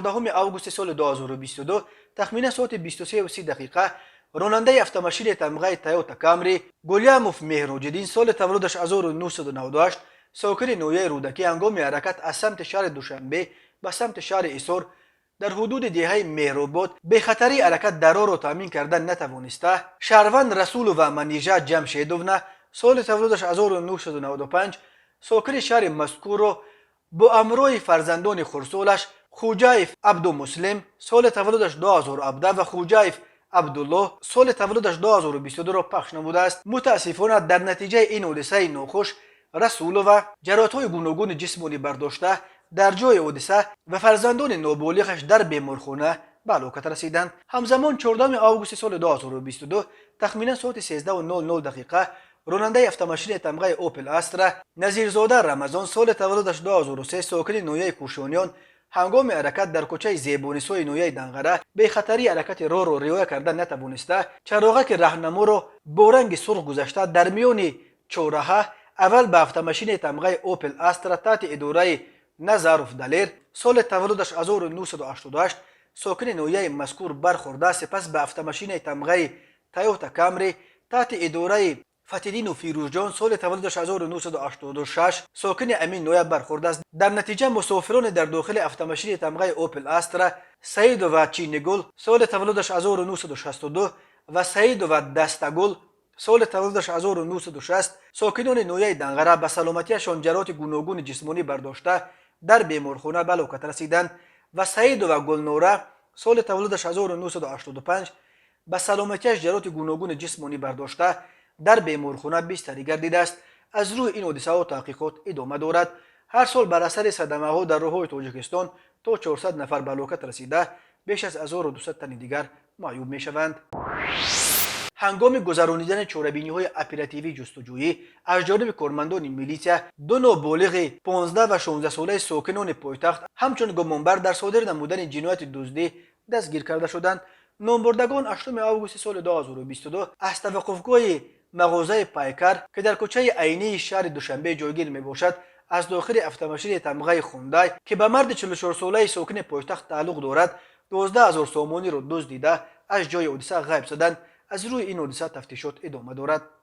14 آگوست سال 2022 تخمینا ساعت 23:30 راننده автомашین تمغه تویوتا کامری گولیاموف مهروجدین سال تولدش 1998 ساکن نویه رودکی هنگام حرکت از سمت شهر دوشنبه به سمت شهر ایسور در حدود دهه مهرآباد به خطری حرکت درا را تامین کردن نتوانسته شهروند رسول و منیژه جمشیدونا سال تولدش 1995 ساکن شهر مذکور را با همراه فرزندان خردسالش خوجایف عبدالمسلم سال تولدش 2017 و خوجایف عبدالله سال تولدش 2022 را پخش نموده است. متاسفانه در نتیجه این حادثه ناخوش رسول و جراحت‌های گوناگون جسمانی برداشته در جای حادثه و فرزندان نابالغش در بیمارخانه به هلاکت رسیدند. همزمان 14 آگوست سال 2022 تخمینا ساعت 13:00 راننده автомашین تمغه اوپل استرا نظیرزاده رمضان سال تولدش 2003 ساکن نویه کوشانیان هنگام حرکت در کوچه زیبانیسوی نویه دنغره به خطری حرکت راه را رعایت کردن نتوانسته چراغک راهنما را با رنگ سرخ گذاشته در میان چهارراه اول به автомашین تمغه اوپل استرا تحت اداره نظروف دلیر سال تولدش 1988 ساکن نویه مذکور برخورده سپس به автомашین تمغه تویوتا کامری تحت اداره فتیدین و فیروزجان سال تولدش 1986 ساکن امین نویه برخورده است. در نتیجه مسافران در داخل автомашین تمغه اوپل استرا سعید و چینگل سال تولدش 1962 و سعید و دستگل سال تولدش 1960 ساکنان نویه دنغره به سلامتیشان جراحات گوناگون جسمانی برداشته در بیمارخانه به هلاکت رسیدند و سعید و گلنوره سال تولدش 1985 به سلامتیش جراحات گوناگون جسمانی برداشته در بیمارخانه بستری گردیده است. از روی این حادثه و تحقیقات ادامه دارد. هر سال بر اثر صدمه ها در راههای تاجیکستان تا 400 نفر به هلاکت رسیده بیش از 1200 تن دیگر معیوب می شوند. هنگام گذرانیدن چاره‌بینی های اپراتیوی جستجویی از جانب کارمندان میلیشیا دو نابالغ 15 و 16 ساله ساکنان پایتخت همچون گمانبر در صادر نمودن جنایت دزدی دستگیر کرده شدند. نامبردگان 8 آگوست سال 2022 از توقفگاه مغازه پیکر که در کوچه عینی شهر دوشنبه جایگیر می باشد از داخل автомашین تمغه خوندای که به مرد 44 ساله ساکن پایتخت تعلق دارد 12000 سامانی را دزدیده از جای حادثه غیب شدند. از روی این حادثه تفتیشات ادامه دارد.